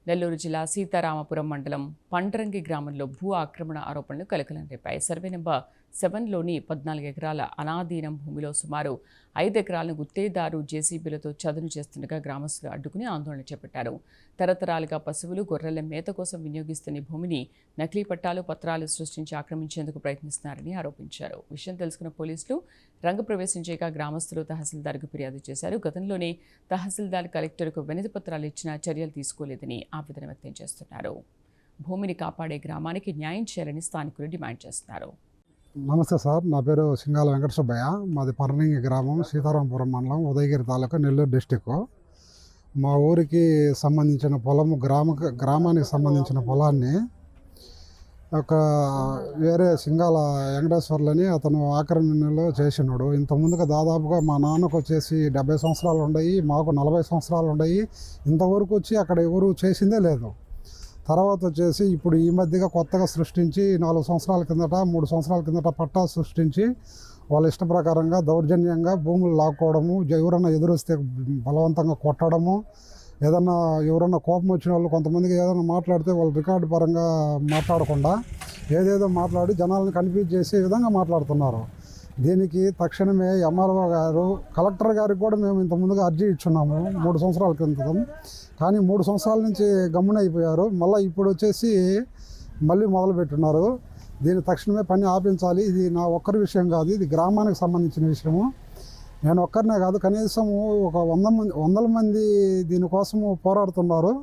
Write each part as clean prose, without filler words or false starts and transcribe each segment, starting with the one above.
నెల్లూరు జిల్లా సీతారామపురం మండలం పండ్రంగి గ్రామంలో భూ ఆక్రమణ ఆరోపణలు కలకలం రేపాయి. సర్వే నెంబర్ 7లోని 14 ఎకరాల అనాధీనం భూమిలో సుమారు 5 ఎకరాలను గుత్తేదారు జేసీబీలతో చదును చేస్తుండగా గ్రామస్తులు అడ్డుకుని ఆందోళన చేపట్టారు. తరతరాలుగా పశువులు, గొర్రెల మేత కోసం వినియోగిస్తున్న భూమిని నకిలీ పట్టాలు సృష్టించి ఆక్రమించేందుకు ప్రయత్నిస్తున్నారని ఆరోపించారు. విషయం తెలుసుకున్న పోలీసులు రంగప్రవేశం చేయగా గ్రామస్తులు తహసీల్దార్కు ఫిర్యాదు చేశారు. గతంలోనే తహసీల్దార్ కలెక్టర్కు వినతి పత్రాలు ఇచ్చినా చర్యలు తీసుకోలేదని ఆవేదన వ్యక్తం చేస్తున్నారు. భూమిని కాపాడే గ్రామానికి న్యాయం చేయాలని స్థానికులు డిమాండ్ చేస్తున్నారు. నమస్తే సార్, నా పేరు సింగాల వెంకట సుబ్బయ్య. మాది పర్ణంగి గ్రామం, సీతారామపురం మండలం, ఉదయగిరి తాలూకా, నెల్లూరు డిస్టిక్. మా ఊరికి సంబంధించిన పొలము, గ్రామానికి సంబంధించిన పొలాన్ని ఒక వేరే సింగాల వెంకటేశ్వర్లని అతను ఆక్రమణలో చేసినాడు. ఇంతకుముందుగా దాదాపుగా మా నాన్నకు వచ్చేసి 70 సంవత్సరాలు ఉన్నాయి, మాకు 40 సంవత్సరాలు ఉన్నాయి. ఇంతవరకు వచ్చి అక్కడ ఎవరు చేసిందే లేదు. తర్వాత వచ్చేసి ఇప్పుడు ఈ మధ్యగా కొత్తగా సృష్టించి 4 సంవత్సరాల కిందట 3 సంవత్సరాల కిందట పట్టా సృష్టించి వాళ్ళ ఇష్ట ప్రకారంగా దౌర్జన్యంగా భూములు లాక్కోవడము, ఎవరన్నా ఎదురొస్తే బలవంతంగా కొట్టడము, ఏదన్నా ఎవరన్నా కోపం వచ్చిన వాళ్ళు కొంతమందికి ఏదైనా మాట్లాడితే వాళ్ళు రికార్డు పరంగా మాట్లాడకుండా ఏదేదో మాట్లాడి జనాలను కన్ఫ్యూజ్ చేసే విధంగా మాట్లాడుతున్నారు. దీనికి తక్షణమే ఎంఆర్ఓ గారు, కలెక్టర్ గారికి కూడా మేము ఇంత ముందుగా అర్జీ ఇచ్చున్నాము 3 సంవత్సరాల క్రితం. కానీ 3 సంవత్సరాల నుంచి గమ్మున అయిపోయారు. మళ్ళీ ఇప్పుడు వచ్చేసి మళ్ళీ మొదలుపెట్టున్నారు. దీన్ని తక్షణమే పని ఆపించాలి. ఇది నా ఒక్కరి విషయం కాదు, ఇది గ్రామానికి సంబంధించిన విషయము. నేను ఒక్కరినే కాదు, కనీసం ఒక 100 మంది దీనికోసము పోరాడుతున్నారు.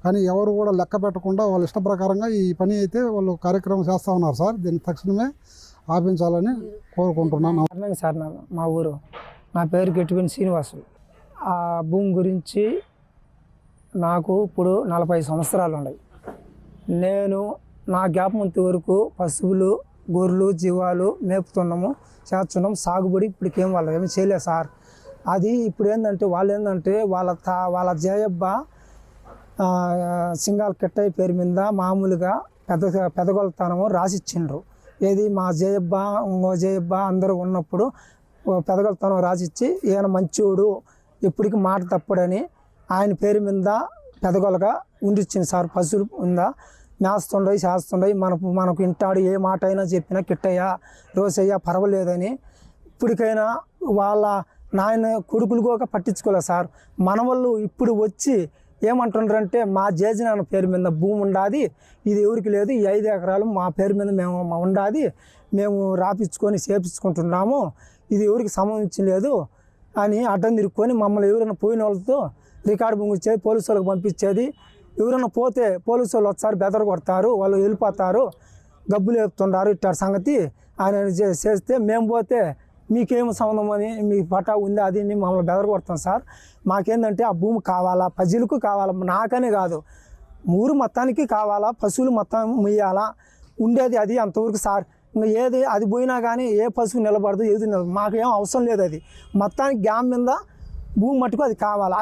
కానీ ఎవరు కూడా లెక్క పెట్టకుండా వాళ్ళ ఇష్ట ప్రకారంగా ఈ పని అయితే వాళ్ళు కార్యక్రమం చేస్తూ ఉన్నారు సార్. దీన్ని తక్షణమే ఆపించాలని కోరుకుంటున్నాను. సార్ మా ఊరు, నా పేరు గెట్టుపల్లి శ్రీనివాసులు. ఆ భూమి గురించి నాకు ఇప్పుడు 40 సంవత్సరాలు ఉన్నాయి. నేను నా జ్ఞాపకం వరకు పశువులు, గొర్రెలు, జీవాలు మేపుతున్నాము, చేస్తున్నాం. సాగుబడి ఇప్పటికేం వాళ్ళు ఏమి చేయలేదు సార్. అది ఇప్పుడు ఏంటంటే వాళ్ళ జయబ్బ సింగాల్ కిట్టయ్య పేరు మీద మామూలుగా పెదగొలతనము రాసిచ్చిండ్రు. ఏది మా జయబ్బ, ఇంకో జయబ్బ అందరూ ఉన్నప్పుడు పెదగొలతనం రాసిచ్చి ఈయన మంచోడు, ఎప్పటికి మాట తప్పుడని ఆయన పేరు మీద పెదగొలగా ఉండిచ్చింది సార్. పశువులు ఉందా మేస్తుండయి, చేస్తుండయి, మనకు ఇంటాడు ఏ మాట అయినా చెప్పినా కిట్టయ్య, రోసయ్య పర్వాలేదని. ఇప్పటికైనా వాళ్ళ నాయన కొడుకులు కూడా పట్టించుకోలేదు సార్. మన వాళ్ళు ఇప్పుడు వచ్చి ఏమంటున్నారంటే మా జేజనాన్న పేరు మీద భూమి ఉండాది, ఇది ఎవరికి లేదు, ఈ 5 ఎకరాలు మా పేరు మీద మేము ఉండాది, మేము రాపించుకొని చేపించుకుంటున్నాము, ఇది ఎవరికి సంబంధించి లేదు అని అడ్డం తిరుక్కొని మమ్మల్ని ఎవరైనా పోయిన వాళ్ళతో రికార్డు పంపించేది, పోలీసు వాళ్ళకి పంపించేది. ఎవరైనా పోతే పోలీసు వాళ్ళు ఒకసారి బెదర కొడతారు, వాళ్ళు వెళ్ళిపోతారు, గబ్బులు వేపుతుంటారు. ఇట్లా సంగతి ఆయన చేస్తే మేము పోతే మీకేమో సంబంధం అని, మీ పటా ఉంది అది మమ్మల్ని బెదర కొడతాం సార్. మాకేందంటే ఆ భూమి కావాలా, ప్రజలకు కావాలా, నాకనే కాదు ఊరు మొత్తానికి కావాలా, పశువులు మొత్తం ముయ్యాలా, ఉండేది అది అంతవరకు సార్. ఇంకా ఏది అది పోయినా కానీ ఏ పశువు నిలబడదు, ఏది నిలబడదు, మాకేం అవసరం లేదు. అది మొత్తానికి గ్యామ్ మీద భూమి మట్టుకు అది కావాలా.